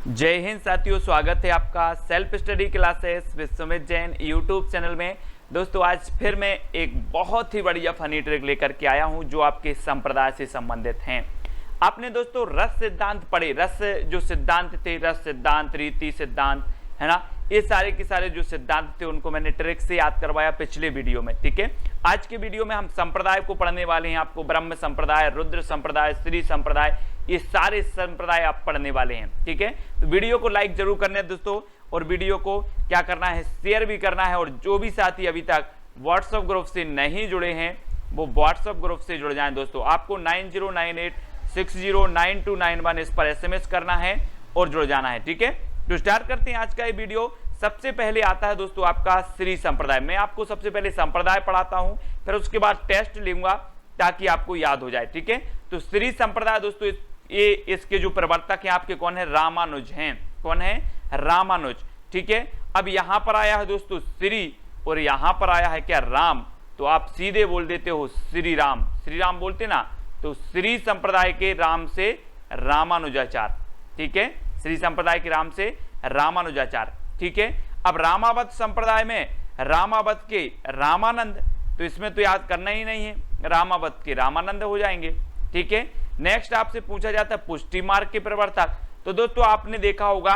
जय हिंद साथियों, स्वागत है आपका self study classes with Sumit Jain YouTube channel में। दोस्तों आज फिर मैं एक बहुत ही बढ़िया फनी ट्रिक लेकर के आया हूं जो आपके संप्रदाय से संबंधित हैं। आपने दोस्तों रस सिद्धांत पढ़े, रस जो सिद्धांत थे, रस सिद्धांत, रीति सिद्धांत, है ना, ये सारे के सारे जो सिद्धांत थे उनको मैंने ट्रिक से याद करवाया पिछले वीडियो में। ठीक है, आज के वीडियो में हम संप्रदाय को पढ़ने वाले हैं। आपको ब्रह्म संप्रदाय, रुद्र संप्रदाय, श्री संप्रदाय, ये सारे संप्रदाय आप पढ़ने वाले हैं। ठीक है, तो वीडियो को लाइक जरूर करना है दोस्तों, और वीडियो को क्या करना है, शेयर भी करना है। और जो भी साथी अभी तक व्हाट्सएप ग्रुप से नहीं जुड़े हैं वो व्हाट्सएप ग्रुप से जुड़ जाएं दोस्तों। आपको 9098609291 इस पर SMS करना है और जुड़ जाना है। ठीक है, तो स्टार्ट करते हैं आज का ये वीडियो। सबसे पहले आता है दोस्तों आपका श्री संप्रदाय। मैं आपको सबसे पहले संप्रदाय पढ़ाता हूं, फिर उसके बाद टेस्ट लूंगा ताकि आपको याद हो जाए। ठीक है, तो श्री संप्रदाय दोस्तों ये इसके जो प्रवर्तक हैं आपके कौन है, रामानुज हैं। कौन है, रामानुज। ठीक है, अब यहां पर आया है दोस्तों श्री और यहां पर आया है क्या, राम। तो आप सीधे बोल देते हो श्री राम, श्री राम बोलते ना, तो श्री संप्रदाय के राम से रामानुजाचार्य। ठीक है, श्री संप्रदाय के राम से रामानुजाचार्य। ठीक है, अब रामावत संप्रदाय में रामावत के रामानंद, तो इसमें तो याद करना ही नहीं है, रामावत के रामानंद हो जाएंगे। ठीक है, नेक्स्ट आपसे पूछा जाता है पुष्टि मार्ग के प्रवर्तक। तो दोस्तों आपने देखा होगा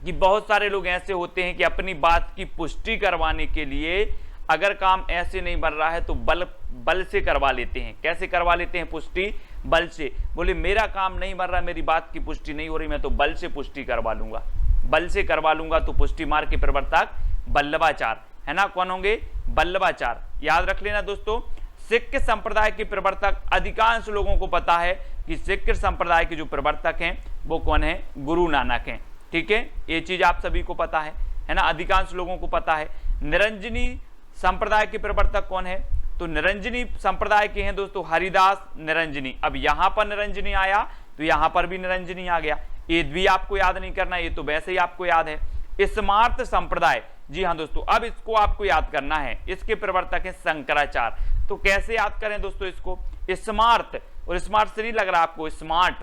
कि बहुत सारे लोग ऐसे होते हैं कि अपनी बात की पुष्टि करवाने के लिए अगर काम ऐसे नहीं बन रहा है तो बल से करवा लेते हैं। कैसे करवा लेते हैं पुष्टि, बल से। बोले मेरा काम नहीं बन रहा, मेरी बात की पुष्टि नहीं हो रही, मैं तो बल से पुष्टि करवा लूंगा, बल से करवा लूंगा। तो पुष्टि मार्ग के प्रवर्तक बल्लभाचार्य है ना। कौन होंगे, बल्लभाचार्य। याद रख लेना दोस्तों। सिख संप्रदाय के प्रवर्तक, अधिकांश लोगों को पता है कि सिख संप्रदाय के जो प्रवर्तक हैं वो कौन है, गुरु नानक हैं। ठीक है, ये चीज आप सभी को पता है ना, अधिकांश लोगों को पता है। निरंजनी संप्रदाय के प्रवर्तक कौन है, तो निरंजनी संप्रदाय के हैं दोस्तों हरिदास निरंजनी। अब यहां पर निरंजनी आया तो यहां पर भी निरंजनी आ गया, ये भी आपको याद नहीं करना, ये तो वैसे ही आपको याद है। स्मार्त संप्रदाय, जी हाँ दोस्तों, अब इसको आपको याद करना है। इसके प्रवर्तक है शंकराचार्य। तो कैसे याद करें दोस्तों इसको, स्मार्ट, और स्मार्ट से नहीं लग रहा आपको, स्मार्ट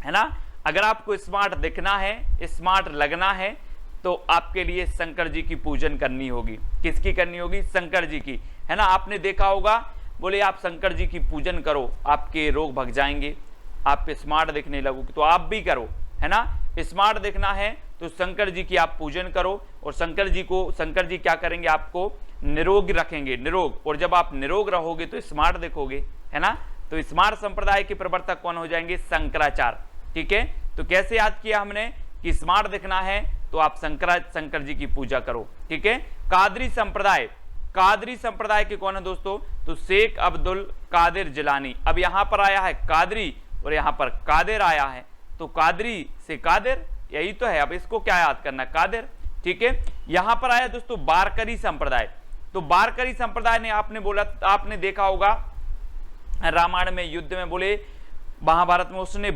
है ना। अगर आपको स्मार्ट दिखना है, स्मार्ट लगना है, तो आपके लिए शंकर जी की पूजन करनी होगी। किसकी करनी होगी, शंकर जी की, है ना। आपने देखा होगा, बोले आप शंकर जी की पूजन करो आपके रोग भग जाएंगे, आप स्मार्ट दिखने लगोगे, तो आप भी करो, है ना। स्मार्ट दिखना है तो शंकर जी की आप पूजन करो, और शंकर जी क्या करेंगे, आपको निरोग रखेंगे, निरोग। और जब आप निरोग रहोगे तो स्मार्ट दिखोगे, है ना। तो स्मार्ट संप्रदाय के प्रवर्तक कौन हो जाएंगे, शंकराचार्य। ठीक है, तो कैसे याद किया हमने कि स्मार्ट दिखना है तो आप शंकर जी की पूजा करो। ठीक है, कादरी संप्रदाय, कादरी संप्रदाय के कौन है दोस्तों, तो शेख अब्दुल कादिर जिलानी। अब यहां पर आया है कादरी और यहां पर कादिर आया है, तो कादरी से कादिर, यही तो है। अब इसको क्या याद करना, कादिर। ठीक है, यहां पर आया दोस्तों बारकरी संप्रदाय। तो बारकरी संप्रदाय ने आपने देखा होगा रामायण में, युद्ध में, बोले महाभारत में उसने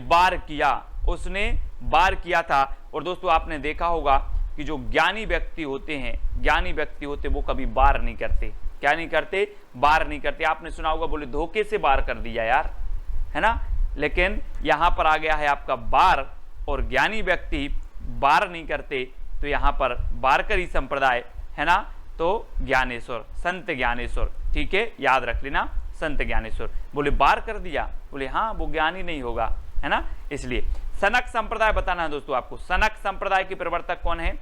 वार किया था। और दोस्तों आपने देखा होगा कि जो ज्ञानी व्यक्ति होते वो कभी वार नहीं करते। क्या नहीं करते, वार नहीं करते। आपने सुना होगा, बोले धोखे से वार कर दिया यार, है ना। लेकिन यहां पर आ गया है आपका वार, और ज्ञानी व्यक्ति वार नहीं करते, तो यहां पर बारकरी संप्रदाय, है ना। तो ज्ञानेश्वर, संत ज्ञानेश्वर। ठीक है, याद रख लेना, संत ज्ञानेश्वर। बोले वार कर दिया, बोले हाँ वो ज्ञानी नहीं होगा, है ना, इसलिए। सनक संप्रदाय बताना है दोस्तों आपको। सनक संप्रदाय के प्रवर्तक कौन है,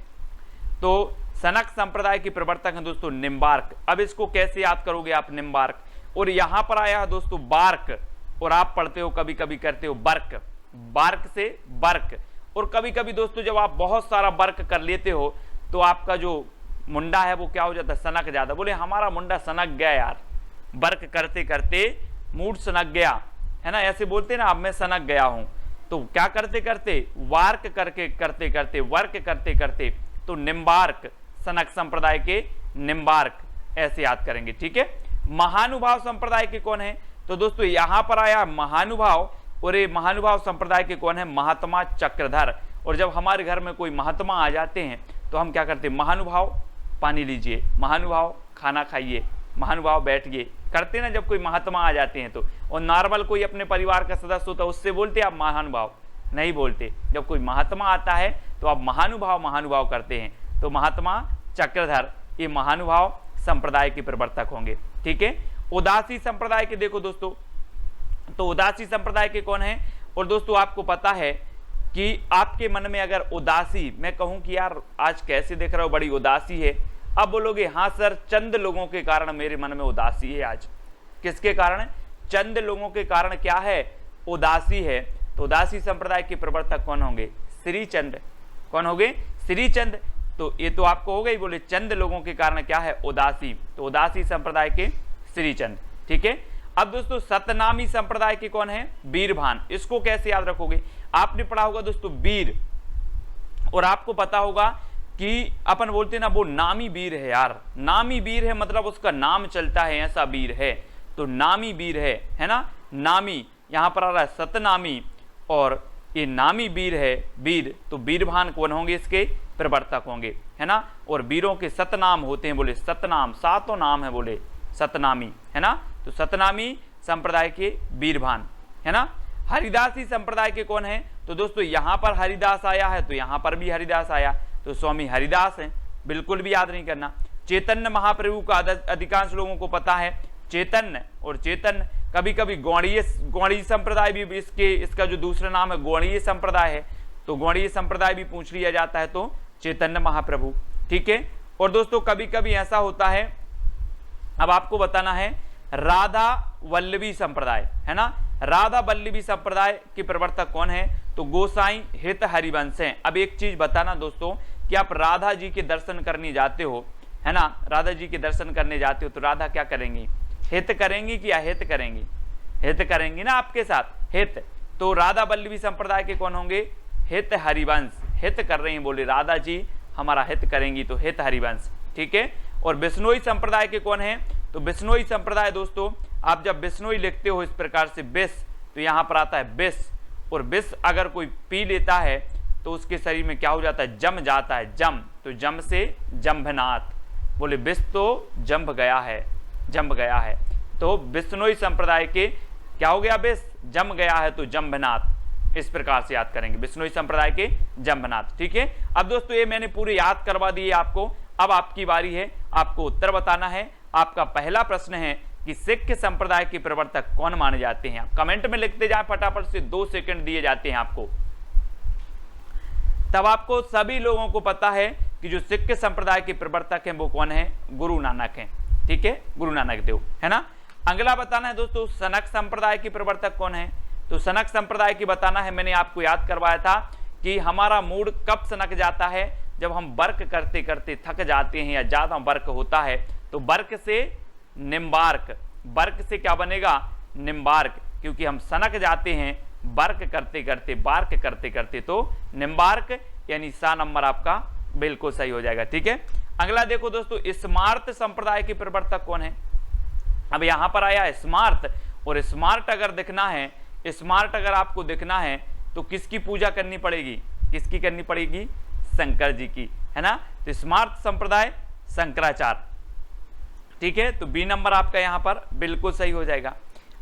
तो सनक संप्रदाय के प्रवर्तक हैं दोस्तों निम्बार्क। अब इसको कैसे याद करोगे आप, निम्बार्क। और यहां पर आया है दोस्तों बार्क, और आप पढ़ते हो कभी कभी करते हो बर्क, बार्क से बर्क। और कभी कभी दोस्तों जब आप बहुत सारा बर्क कर लेते हो तो आपका जो मुंडा है वो क्या हो जाता है, सनक जाता। बोले हमारा मुंडा सनक गया यार, बर्क करते करते मूड सनक गया, है ना, ऐसे बोलते ना, अब मैं सनक गया हूं। तो क्या करते करते, वार्क करके करते करते, वर्क करते करते, तो निम्बार्क, सनक संप्रदाय के निम्बार्क, ऐसे याद करेंगे। ठीक है, महानुभाव संप्रदाय के कौन है, तो दोस्तों यहां पर आया महानुभाव, और ये महानुभाव संप्रदाय के कौन है, महात्मा चक्रधर। और जब हमारे घर में कोई महात्मा आ जाते हैं तो हम क्या करते हैं, महानुभाव पानी लीजिए, महानुभाव खाना खाइए, महानुभाव बैठिए, करते ना जब कोई महात्मा आ जाते हैं तो। और नॉर्मल कोई अपने परिवार का सदस्य होता है उससे बोलते आप महानुभाव, नहीं बोलते। जब कोई महात्मा आता है तो आप महानुभाव महानुभाव करते हैं। तो महात्मा चक्रधर ये महानुभाव संप्रदाय के प्रवर्तक होंगे। ठीक है, उदासी संप्रदाय के देखो दोस्तों, तो उदासी संप्रदाय के कौन है? और दोस्तों आपको पता है कि आपके मन में अगर उदासी, मैं कहूं कि यार आज कैसे देख रहा हो बड़ी उदासी है, अब बोलोगे हाँ सर चंद लोगों के कारण मेरे मन में उदासी है आज। किसके कारण? चंद लोगों के कारण क्या है? उदासी है। तो उदासी संप्रदाय के प्रवर्तक कौन होंगे? श्रीचंद। कौन होंगे? श्रीचंद। तो ये तो आपको हो गई, बोले चंद लोगों के कारण क्या है? उदासी। तो उदासी संप्रदाय के श्रीचंद। ठीक है, अब दोस्तों सतनामी संप्रदाय के कौन है? वीरभान। इसको कैसे याद रखोगे? आपने पढ़ा होगा दोस्तों वीर, और आपको पता होगा कि अपन बोलते ना वो नामी वीर है यार, नामी वीर है मतलब उसका नाम चलता है, ऐसा वीर है। तो नामी वीर है ना, नामी यहां पर आ रहा है सतनामी, और ये नामी वीर है वीर। तो वीरभान कौन होंगे? इसके प्रवर्तक होंगे, है ना। और वीरों के सतनाम होते हैं, बोले सतनाम, सातों नाम है बोले सतनामी, है ना। तो सतनामी संप्रदाय के वीरभान, है ना। हरिदासी संप्रदाय के कौन है? तो दोस्तों यहां पर हरिदास आया है तो यहां पर भी हरिदास आया, तो स्वामी हरिदास हैं, बिल्कुल भी याद नहीं करना। चैतन्य महाप्रभु का अधिकांश लोगों को पता है चैतन्य, और चैतन्य कभी कभी गौड़ीय संप्रदाय भी इसका जो दूसरा नाम है गौड़ीय संप्रदाय है, तो गौड़ीय संप्रदाय भी पूछ लिया जाता है तो चैतन्य महाप्रभु। ठीक है, और दोस्तों कभी कभी ऐसा होता है, अब आपको बताना है राधा वल्लभी संप्रदाय, है ना। राधा वल्लभी संप्रदाय के प्रवर्तक कौन है? तो गोसाई हित हरिवंश हैं। अब एक चीज बताना दोस्तों कि आप राधा जी के दर्शन करने जाते हो, है ना, राधा जी के दर्शन करने जाते हो तो राधा क्या करेंगी? हित करेंगी कि अहित करेंगी? हित करेंगी ना आपके साथ, हित। तो राधा वल्लभी संप्रदाय के कौन होंगे? हित हरिवंश, हित कर रही हैं, बोले राधा जी हमारा हित करेंगी, तो हित हरिवंश। ठीक है, और बिश्नोई संप्रदाय के कौन है? तो बिश्नोई संप्रदाय दोस्तों आप जब बिश्नोई लिखते हो इस प्रकार से बिस, तो यहां पर आता है बिस, और बिस अगर कोई पी लेता है तो उसके शरीर में क्या हो जाता है? जम जाता है, जम। तो जम से जंभनाथ, बोले बिस तो जंभ गया है, जंभ गया है। तो बिश्नोई संप्रदाय के क्या हो गया? बिस जम गया है तो जंभनाथ, इस प्रकार से याद करेंगे, बिश्नोई संप्रदाय के जंभनाथ। ठीक है, अब दोस्तों ये मैंने पूरे याद करवा दिए आपको। अब आपकी बारी है, आपको उत्तर बताना है। आपका पहला प्रश्न है कि सिख संप्रदाय के प्रवर्तक कौन माने जाते हैं? आप कमेंट में लिखते जाए फटाफट से, 2 सेकंड दिए जाते हैं आपको, तब आपको सभी लोगों को पता है कि जो सिख संप्रदाय के प्रवर्तक हैं वो कौन है? गुरु नानक हैं। ठीक है, गुरु नानक देव, है ना। अगला बताना है दोस्तों सनक संप्रदाय के प्रवर्तक कौन है? तो सनक संप्रदाय की बताना है, मैंने आपको याद करवाया था कि हमारा मूड कब सनक जाता है? जब हम वर्क करते करते थक जाते हैं या ज्यादा वर्क होता है, तो वर्क से निम्बार्क, वर्क से क्या बनेगा? निम्बार्क, क्योंकि हम सनक जाते हैं वर्क करते करते, बार्क करते करते, तो निम्बार्क यानी सा नंबर आपका बिल्कुल सही हो जाएगा। ठीक है, अगला देखो दोस्तों स्मार्त संप्रदाय के प्रवर्तक कौन है? अब यहां पर आया स्मार्त, और स्मार्ट अगर दिखना है, स्मार्ट अगर आपको दिखना है तो किसकी पूजा करनी पड़ेगी? किसकी करनी पड़ेगी? शंकर जी की, है ना। तो स्मार्त संप्रदाय शंकराचार्य। ठीक है, तो बी नंबर आपका यहां पर बिल्कुल सही हो जाएगा।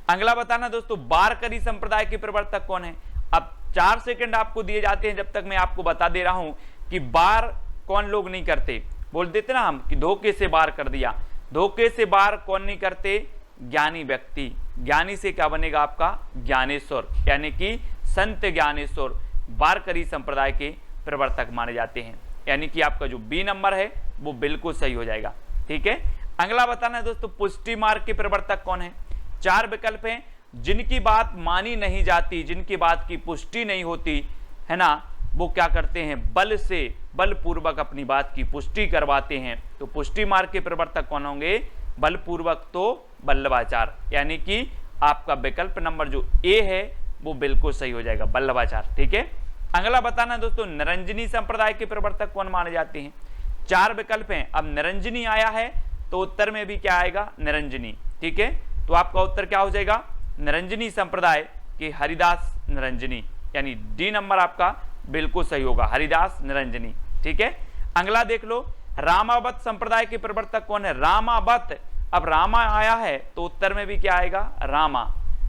अगला बताना दोस्तों बारकरी संप्रदाय के प्रवर्तक कौन है? अब 4 सेकंड आपको दिए जाते हैं, जब तक मैं आपको बता दे रहा हूं कि बार कौन लोग नहीं करते। बोल देते ना हम कि धोखे से बार कर दिया, धोखे से बार कौन नहीं करते? ज्ञानी व्यक्ति। ज्ञानी से क्या बनेगा आपका? ज्ञानेश्वर, यानी कि संत ज्ञानेश्वर बारकरी संप्रदाय के प्रवर्तक माने जाते हैं, यानी कि आपका जो बी नंबर है वो बिल्कुल सही हो जाएगा। ठीक है, अगला बताना है दोस्तों पुष्टि मार्ग के प्रवर्तक कौन है? 4 विकल्प हैं। जिनकी बात मानी नहीं जाती, जिनकी बात की पुष्टि नहीं होती, है ना, वो क्या करते हैं? बल से, बलपूर्वक अपनी बात की पुष्टि करवाते हैं। तो पुष्टि मार्ग के प्रवर्तक कौन होंगे? बलपूर्वक तो वल्लभाचार्य, यानी कि आपका विकल्प नंबर जो ए है वो बिल्कुल सही हो जाएगा, वल्लभाचार्य। ठीक है, अगला बताना दोस्तों निरंजनी संप्रदाय के प्रवर्तक कौन माने जाते हैं? 4 विकल्प हैं। अब निरंजनी आया है तो उत्तर में भी क्या आएगा? निरंजनी। ठीक है, तो आपका उत्तर क्या हो जाएगा? निरंजनी संप्रदाय के हरिदास निरंजनी, यानी डी नंबर आपका बिल्कुल सही होगा, हरिदास निरंजनी। ठीक है, अगला देख लो रामावत संप्रदाय के प्रवर्तक कौन है? रामावत। अब रामा आया है तो उत्तर में भी क्या आएगा? रामा।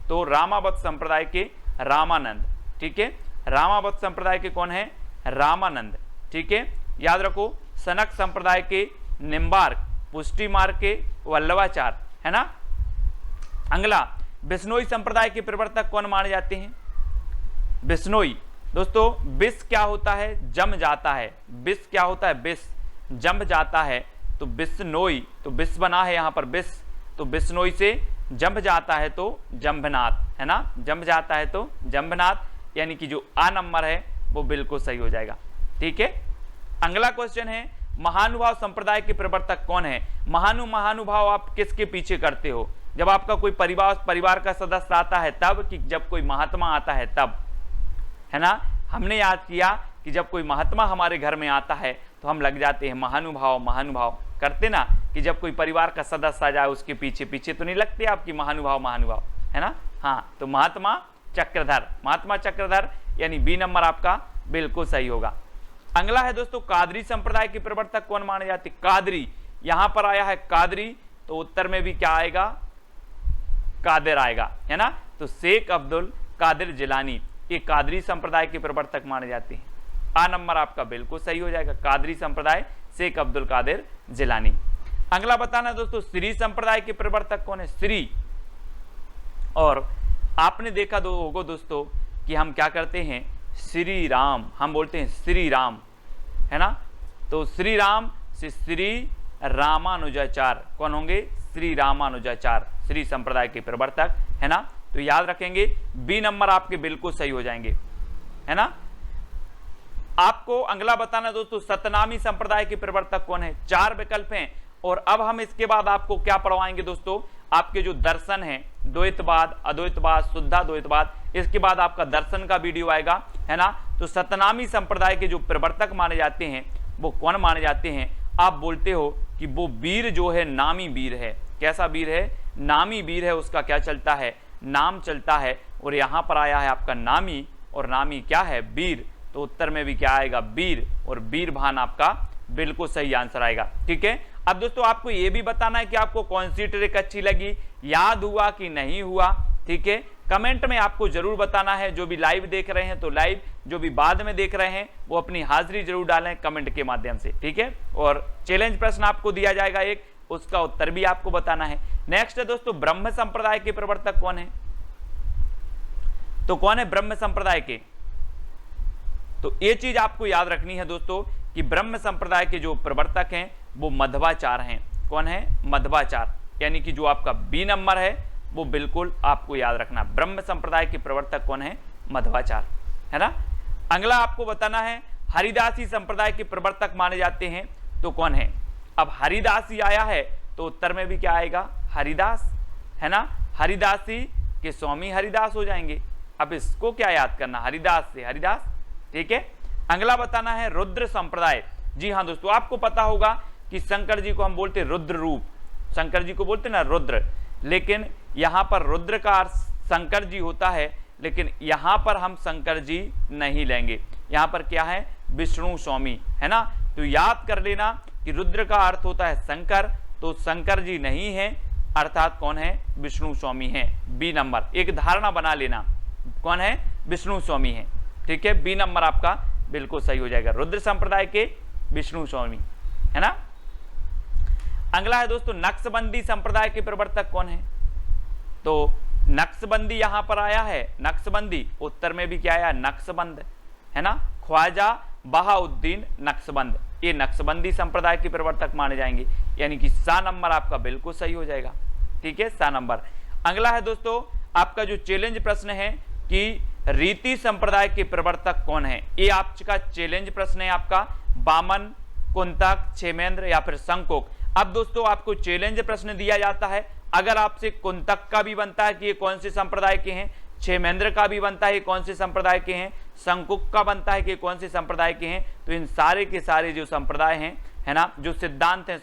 तो रामावत संप्रदाय के रामानंद। ठीक है, रामावत संप्रदाय के कौन है? रामानंद। ठीक है, याद रखो। सनक संप्रदाय के निम्बार्क, पुष्टि मार्ग के वल्लभाचार्य, है ना। अगला, बिश्नोई संप्रदाय के प्रवर्तक कौन माने जाते हैं? बिश्नोई। दोस्तों बिस क्या होता है? जम जाता है। बिस क्या होता है? बिस जम जाता है, तो बिश्नोई, तो बिस बना है यहाँ पर बिस, तो बिश्नोई से जंभ जाता है तो जंभनाथ, है ना। जंभ जाता है तो जंभनाथ, यानी कि जो आ नंबर है वो बिल्कुल सही हो जाएगा। ठीक है, अगला क्वेश्चन है, महानुभाव संप्रदाय के प्रवर्तक कौन है? महानुभाव आप किसके पीछे करते हो? जब आपका कोई परिवार का सदस्य आता है तब, कि जब कोई महात्मा आता है तब, है ना। हमने याद किया कि जब कोई महात्मा हमारे घर में आता है तो हम लग जाते हैं महानुभाव करते ना, कि जब कोई परिवार का सदस्य आ जाए उसके पीछे पीछे तो नहीं लगते आपकी महानुभाव, है ना। हाँ, तो महात्मा चक्रधर, यानी बी नंबर आपका बिल्कुल सही होगा। अगला है दोस्तों, कादरी संप्रदाय के प्रवर्तक कौन माने जाते? कादरी, यहां पर आया है कादरी, तो उत्तर में भी क्या आएगा? कादिर आएगा, है ना। तो शेख अब्दुल कादिर जिलानी, ये कादरी संप्रदाय के प्रवर्तक माने जाते हैं। आ नंबर आपका बिल्कुल सही हो जाएगा। कादरी संप्रदाय, शेख अब्दुल कादिर जिलानी। अगला बताना दोस्तों, श्री संप्रदाय के प्रवर्तक कौन है? श्री। और आपने देखा होगा दोस्तों कि हम क्या करते हैं? श्री राम, हम बोलते हैं श्री राम, है ना। तो श्री राम से श्री रामानुजाचार्य कौन होंगे? श्री रामानुजाचार्य, श्री संप्रदाय के प्रवर्तक, है ना। तो याद रखेंगे, बी नंबर आपके बिल्कुल सही हो जाएंगे, है ना। आपको अगला बताना दोस्तों, सतनामी संप्रदाय के प्रवर्तक कौन है? 4 विकल्प हैं। और अब हम इसके बाद आपको क्या पढ़वाएंगे दोस्तों? आपके जो दर्शन है, द्वैतवाद, अद्वैतवाद, शुद्धाद्वैतवाद, इसके बाद आपका दर्शन का वीडियो आएगा, है ना। तो सतनामी संप्रदाय के जो प्रवर्तक माने जाते हैं वो कौन माने जाते हैं? आप बोलते हो कि वो वीर जो है नामी वीर है। कैसा वीर है? नामी वीर है, उसका क्या चलता है? नाम चलता है। और यहां पर आया है आपका नामी, और नामी क्या है? वीर। तो उत्तर में भी क्या आएगा? वीर, और वीर भान आपका बिल्कुल सही आंसर आएगा। ठीक है, अब दोस्तों आपको यह भी बताना है कि आपको कौन सी ट्रिक अच्छी लगी, याद हुआ कि नहीं हुआ। ठीक है, कमेंट में आपको जरूर बताना है। जो भी लाइव देख रहे हैं तो लाइव, जो भी बाद में देख रहे हैं वो अपनी हाजिरी जरूर डालें कमेंट के माध्यम से। ठीक है, और चैलेंज प्रश्न आपको दिया जाएगा एक, उसका उत्तर भी आपको बताना है। नेक्स्ट है दोस्तों, ब्रह्म संप्रदाय के प्रवर्तक कौन है? तो कौन है ब्रह्म संप्रदाय के? तो ये चीज आपको याद रखनी है दोस्तों कि ब्रह्म संप्रदाय के जो प्रवर्तक हैं वो मध्वाचार्य हैं। कौन है? मध्वाचार्य, यानी कि जो आपका बी नंबर है वो बिल्कुल आपको याद रखना। ब्रह्म संप्रदाय के प्रवर्तक कौन है? मध्वाचार्य, है ना। अगला आपको बताना है, हरिदासी संप्रदाय के प्रवर्तक माने जाते हैं तो कौन है? अब हरिदासी आया है तो उत्तर में भी क्या आएगा? हरिदास, है ना। हरिदासी के स्वामी हरिदास हो जाएंगे। अब इसको क्या याद करना? हरिदास से हरिदास। ठीक है, अगला बताना है रुद्र संप्रदाय। जी हाँ दोस्तों, आपको पता होगा कि शंकर जी को हम बोलते रुद्र रूप, शंकर जी को बोलते ना रुद्र, लेकिन यहां पर रुद्र का अर्थ शंकर जी होता है, लेकिन यहां पर हम शंकर जी नहीं लेंगे। यहां पर क्या है? विष्णु स्वामी, है ना। तो याद कर लेना कि रुद्र का अर्थ होता है शंकर, तो शंकर जी नहीं है, अर्थात कौन है? विष्णु स्वामी है। बी नंबर, एक धारणा बना लेना, कौन है? विष्णु स्वामी है। ठीक है, बी नंबर आपका बिल्कुल सही हो जाएगा। रुद्र संप्रदाय के विष्णु स्वामी, है ना। अगला है दोस्तों, नक्शबंदी संप्रदाय के प्रवर्तक कौन है? तो नक्शबंदी यहां पर आया है, नक्शबंदी, उत्तर में भी क्या आया? नक्शबंद, है ना। ख्वाजा बहाउद्दीन नक्शबंद, ये नक्शबंदी संप्रदाय के प्रवर्तक माने जाएंगे, यानी कि सा नंबर आपका बिल्कुल सही हो जाएगा। ठीक है, सा नंबर। अगला है दोस्तों आपका जो चैलेंज प्रश्न है कि रीति संप्रदाय के प्रवर्तक कौन है? ये आपका चैलेंज प्रश्न है आपका। बामन, कुंतक, क्षेमेंद्र या फिर शंकुक। अब दोस्तों आपको चैलेंज प्रश्न दिया जाता है, अगर आपसे कुंतक का भी बनता है कि ये कौन से संप्रदाय के हैं, क्षेमेंद्र का भी बनता है ये कौन से संप्रदाय के हैं, शंकुक का बनता है कि कौन से संप्रदाय के हैं, तो इन सारे के सारे जो संप्रदाय हैं, है ना, जो सिद्धांत हैं,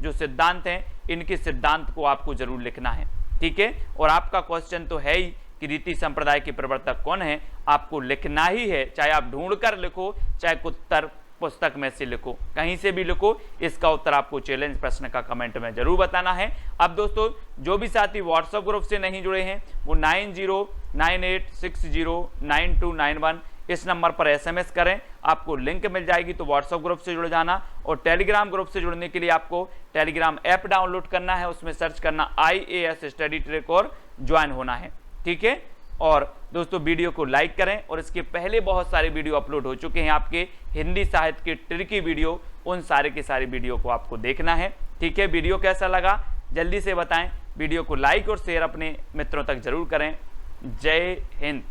जो सिद्धांत हैं, इनके सिद्धांत को आपको जरूर लिखना है। ठीक है, और आपका क्वेश्चन तो है ही कि रीति संप्रदाय के प्रवर्तक कौन है, आपको लिखना ही है, चाहे आप ढूंढ कर लिखो, चाहे उत्तर पुस्तक में से लिखो, कहीं से भी लिखो, इसका उत्तर आपको चैलेंज प्रश्न का कमेंट में जरूर बताना है। अब दोस्तों जो भी साथी व्हाट्सएप ग्रुप से नहीं जुड़े हैं वो 9098609291 इस नंबर पर SMS करें, आपको लिंक मिल जाएगी, तो व्हाट्सएप ग्रुप से जुड़ जाना। और टेलीग्राम ग्रुप से जुड़ने के लिए आपको टेलीग्राम ऐप डाउनलोड करना है, उसमें सर्च करना IAS स्टडी ट्रैक और ज्वाइन होना है, ठीक है। और दोस्तों वीडियो को लाइक करें, और इसके पहले बहुत सारे वीडियो अपलोड हो चुके हैं आपके हिंदी साहित्य के ट्रिकी वीडियो, उन सारे के सारे वीडियो को आपको देखना है, ठीक है। वीडियो कैसा लगा जल्दी से बताएं, वीडियो को लाइक और शेयर अपने मित्रों तक जरूर करें। जय हिंद।